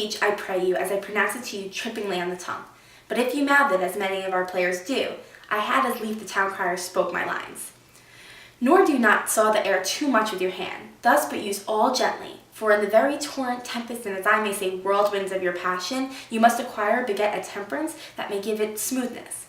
speech, I pray you, as I pronounce it to you trippingly on the tongue. But if you mouth it, as many of our players do, I had as lief the town crier spoke my lines. Nor do not saw the air too much with your hand, thus but use all gently, for in the very torrent, tempest, and as I may say, whirlwinds of your passion, you must acquire, beget a temperance that may give it smoothness.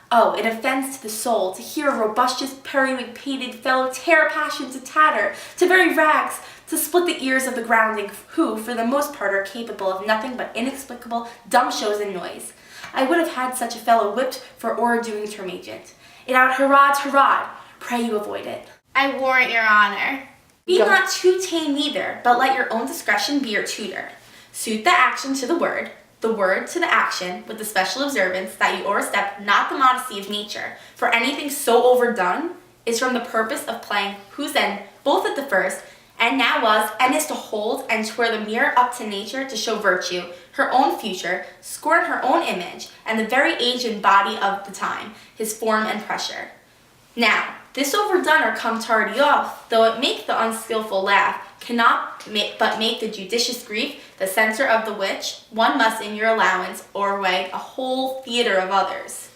Oh, it offends to the soul to hear a robustious, periwig-pated fellow tear passion to tatter, to very rags, to split the ears of the grounding, who, for the most part, are capable of nothing but inexplicable, dumb shows and noise. I would have had such a fellow whipped for o'erdoing term agent. It out hurrah, pray you avoid it. I warrant your honor. Be not too tame neither, but let your own discretion be your tutor. Suit the action to the word to the action, with the special observance that you o'erstep not the modesty of nature, for anything so overdone is from the purpose of playing whose end, both at the first, and now was, and is to hold, and twere the mirror up to nature to show virtue, her own future, scorn her own image, and the very age and body of the time, his form and pressure. Now, this overdone or come tardy off, though it make the unskilful laugh, cannot but make the judicious grief the censor of the which one must in your allowance o'erweigh a whole theatre of others.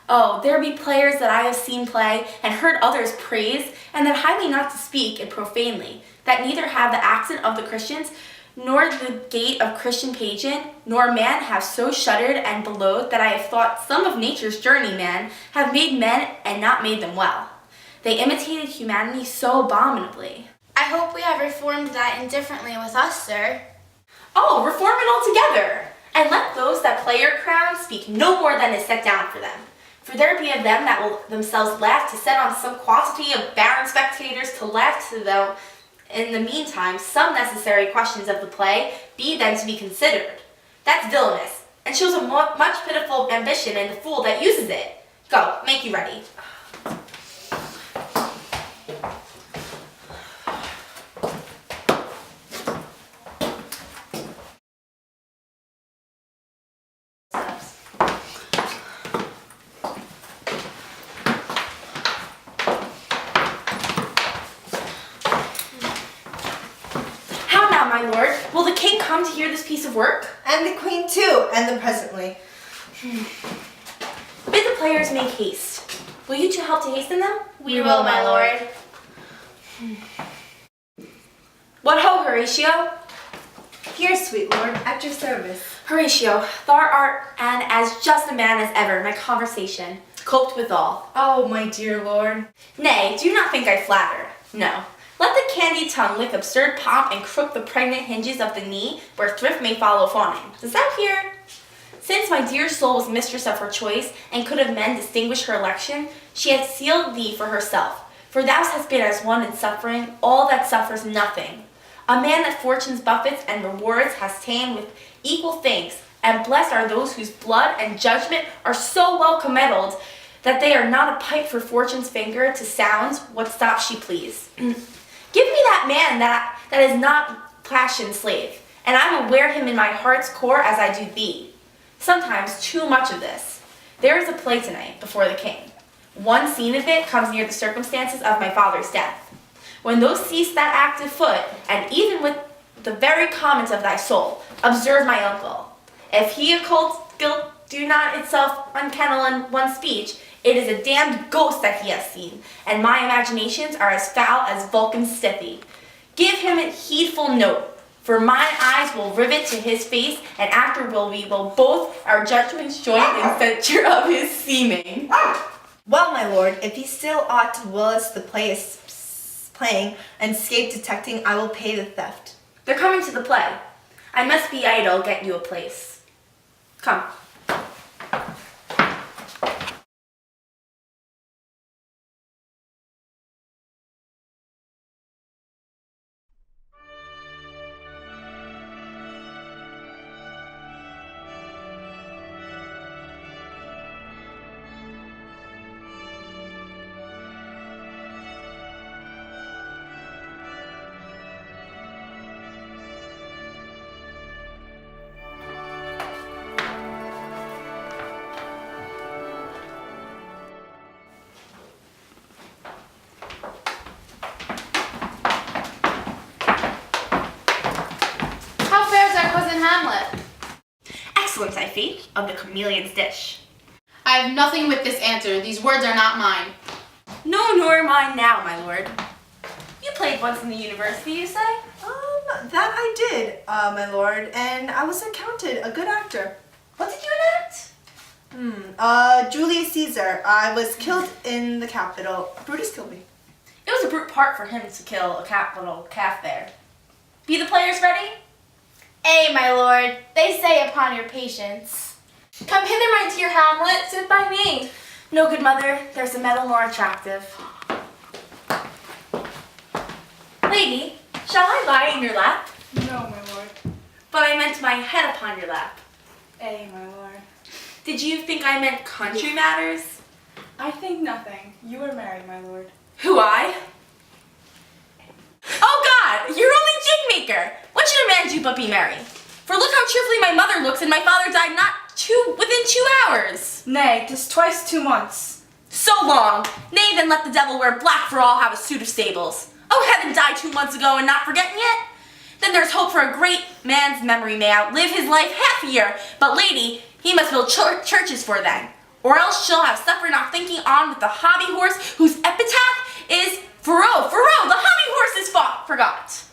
Oh, there be players that I have seen play and heard others praise, and that highly not to speak it profanely, that neither have the accent of the Christians, nor the gait of Christian pageant, nor man have so shuddered and bellowed that I have thought some of nature's journeymen have made men and not made them well. They imitated humanity so abominably. I hope we have reformed that indifferently with us, sir. Oh, reform it altogether, and let those that play your crown speak no more than is set down for them. For there be of them that will themselves laugh to set on some quantity of barren spectators to laugh to them. In the meantime, some necessary questions of the play be then to be considered. That's villainous, and shows a much pitiful ambition in the fool that uses it. Go, make you ready. My lord, will the king come to hear this piece of work? And the queen too, and the presently. Bid the players make haste. Will you two help to hasten them? We will, my lord. What ho, Horatio? Here, sweet lord, at your service. Horatio, thou art and as just a man as ever, my conversation, coped withal. Oh, my dear lord. Nay, do not think I flatter. No. Let the candied tongue lick absurd pomp and crook the pregnant hinges of the knee where thrift may follow fawning. Does thou hear? Since my dear soul was mistress of her choice, and could of men distinguish her election, she hath sealed thee for herself. For thou hast been as one in suffering, all that suffers nothing. A man that fortune's buffets and rewards has ta'en with equal thanks, and blessed are those whose blood and judgment are so well commeddled that they are not a pipe for fortune's finger to sound what stop she please. Give me that man that is not passion's slave, and I will wear him in my heart's core as I do thee. Sometimes too much of this. There is a play tonight before the king. One scene of it comes near the circumstances of my father's death. When thou seest that active foot, and even with the very comment of thy soul, observe my uncle. If he occult guilt do not itself unkennel in one speech, it is a damned ghost that he has seen, and my imaginations are as foul as Vulcan's stithy. Give him a heedful note, for my eyes will rivet to his face, and after we will both our judgments join in censure of his seeming. Well, my lord, if he still ought to will us the play is playing, and escape detecting, I will pay the theft. They're coming to the play. I must be idle, get you a place. Come. fate of the chameleon's dish. I have nothing with this answer. These words are not mine. No, nor mine now, my lord. You played once in the university, you say? That I did, my lord, and I was accounted a good actor. What did you enact? Julius Caesar. I was killed in the Capitol. Brutus killed me. It was a brute part for him to kill a capital calf there. Be the players ready? Ay, my lord, they say upon your patience. Come hither, my dear Hamlet, sit by me. No, good mother, there's a metal more attractive. Lady, shall I lie in your lap? No, my lord. But I meant my head upon your lap. Ay, my lord. Did you think I meant country matters? I think nothing. You are married, my lord. Who, I? Oh God, you're only jig maker. What should a man do but be merry? For look how cheerfully my mother looks, and my father died within 2 hours. Nay, 'tis twice 2 months. So long. Nay, then let the devil wear black for all have a suit of stables. Oh, heaven died 2 months ago and not forgotten yet? Then there's hope for a great man's memory may outlive his life half a year. But lady, he must build churches for then. Or else she'll have suffered not thinking on with the hobby horse whose epitaph is Furrow, the hobby horse is forgot.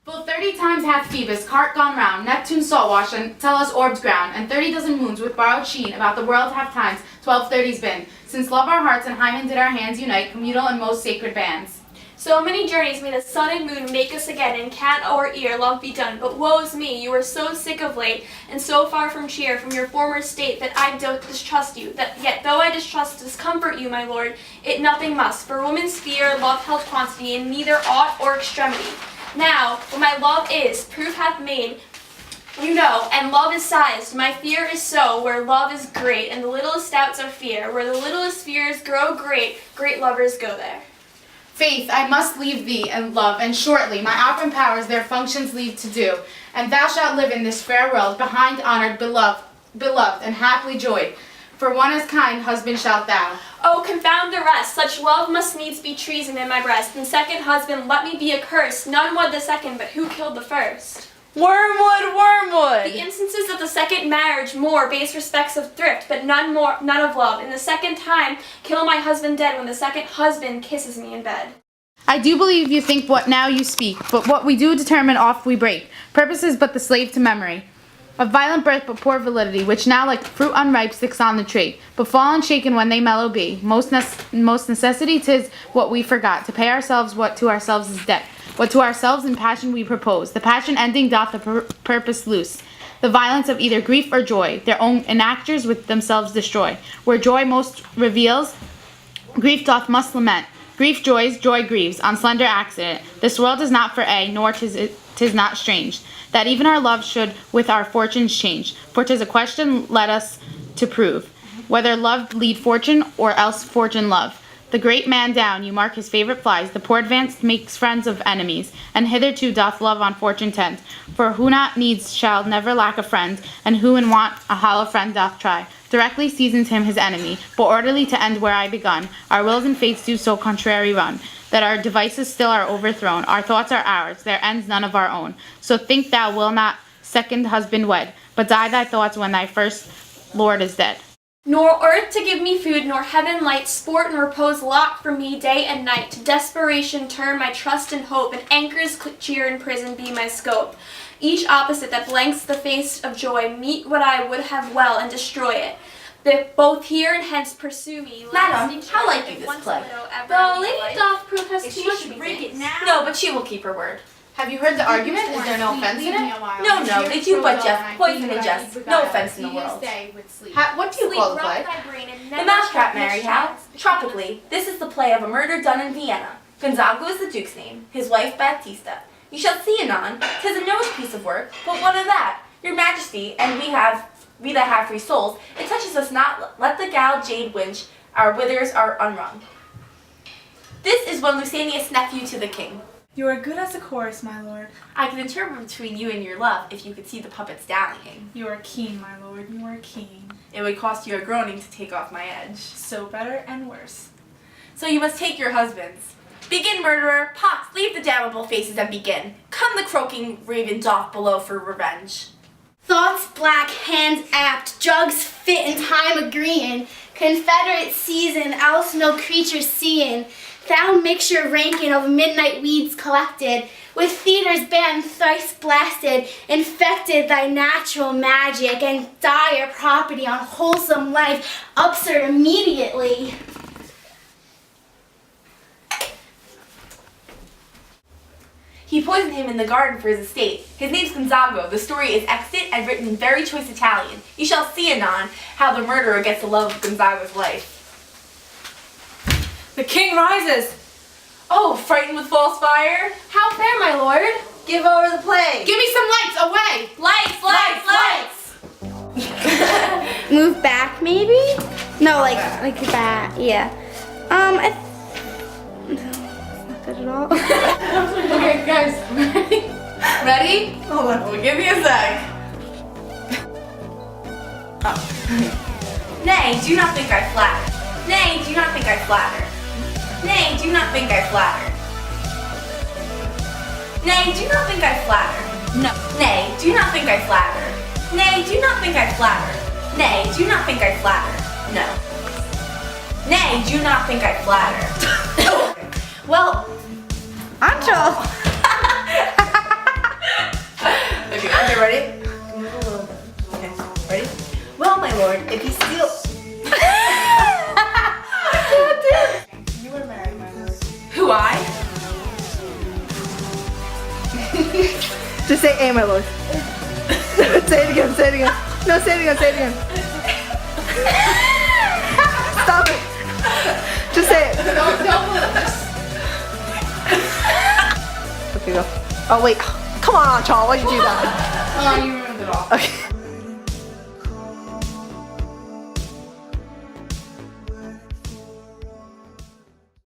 Full 30 times hath Phoebus cart gone round, Neptune's salt wash, and Tellus orbs ground, and 30 dozen moons with borrowed sheen about the world have times 1230's been, since love our hearts and Hymen did our hands unite, communal and most sacred bands. So many journeys may the sun and moon make us again, and can't our ear love be done. But woe is me, you are so sick of late, and so far from cheer from your former state, that I do distrust you. That yet though I discomfort you, my lord, it nothing must. For woman's fear, love held quantity, and neither aught or extremity. Now, when my love is, proof hath made, you know, and love is sized, my fear is so, where love is great, and the littlest doubts are fear. Where the littlest fears grow great, great lovers go there. Faith, I must leave thee and love, and shortly my open powers their functions leave to do, and thou shalt live in this fair world, behind honored, beloved, and happily joyed. For one as kind husband shalt thou. Oh, confound the rest! Such love must needs be treason in my breast. And second husband, let me be accursed. None wed the second, but who killed the first? Wormwood! The instances of the second marriage more base respects of thrift, but none of love. In the second time, kill my husband dead when the second husband kisses me in bed. I do believe you think what now you speak, but what we do determine oft we break. Purpose is but the slave to memory. Of violent birth but poor validity, which now like fruit unripe sticks on the tree, but fall unshaken when they mellow be. Most necessity 'tis what we forgot, to pay ourselves what to ourselves is debt. What to ourselves in passion we propose, the passion ending doth the purpose loose. The violence of either grief or joy, their own enactors with themselves destroy. Where joy most reveals, grief doth must lament. Grief joys, joy grieves, on slender accident. This world is not for aye, nor 'tis not strange, that even our love should with our fortunes change. For 'tis a question let us to prove, whether love lead fortune, or else fortune love. The great man down, you mark his favorite flies, the poor advanced makes friends of enemies, and hitherto doth love on fortune tend. For who not needs shall never lack a friend, and who in want a hollow friend doth try. Directly seasons him his enemy, but orderly to end where I begun. Our wills and fates do so contrary run, that our devices still are overthrown. Our thoughts are ours, their ends none of our own. So think thou will not second husband wed, but die thy thoughts when thy first lord is dead. Nor earth to give me food, nor heaven light, sport and repose lock for me day and night. To desperation turn my trust and hope, and anchors cheer in prison be my scope. Each opposite that blanks the face of joy, meet what I would have well and destroy it. That both here and hence pursue me. Madam, how like you this play? The lady doth protest too much, break it now. No, but she will keep her word. Have you heard the argument? Is there no offense in it? No, they do but jest, poison and jest. No offense in the world. What do you call the play? The Mousetrap, Mary, how? Tropically, this is the play of a murder done in Vienna. Gonzago is the duke's name, his wife Baptista. You shall see anon, 'tis a noble piece of work, but what of that? Your majesty, and we that have free souls, it touches us not, let the gal jade winch, our withers are unwrung. This is one Lucanius' nephew to the king. You are good as a chorus, my lord. I could interpret between you and your love if you could see the puppets dallying. You are keen, my lord, you are keen. It would cost you a groaning to take off my edge. So better and worse. So you must take your husbands. Begin, murderer. Pox, leave the damnable faces and begin. Come the croaking raven doth below for revenge. Thoughts black, hands apt, jugs fit and time agreeing, Confederate season, else no creature seeing, thou mixture ranking of midnight weeds collected, with theaters banned thrice blasted, infected thy natural magic, and dire property on wholesome life, absurd immediately. He poisoned him in the garden for his estate. His name's Gonzago. The story is extant and written in very choice Italian. You shall see anon how the murderer gets the love of Gonzago's life. The king rises. Oh, frightened with false fire? How fair, my lord? Give over the plague. Give me some lights, away! Lights, lights, lights! Move back, maybe? No, like that. Yeah. That's not good at all. Okay, guys, ready? Ready? Hold on, we'll give you a sec. Oh. Nay, do not think I flatter. Nay, do not think I flatter. Nay, do not think I flatter. Nay, do not think I flatter. No. Nay, do not think I flatter. Nay, do not think I flatter. Nay, do not think I flatter. No. Nay, do not think I flatter. Well, Ancho. Okay, ready? Okay, ready? Well, my lord, if he steal... You are married, my lord. Who, I? Just say A, my lord. Say it again, say it again. No, say it again, say it again. Stop it. Just say it. Okay, go. Oh, wait. Come on, Ancho, why'd you do that? Oh, you ruined it all. Okay.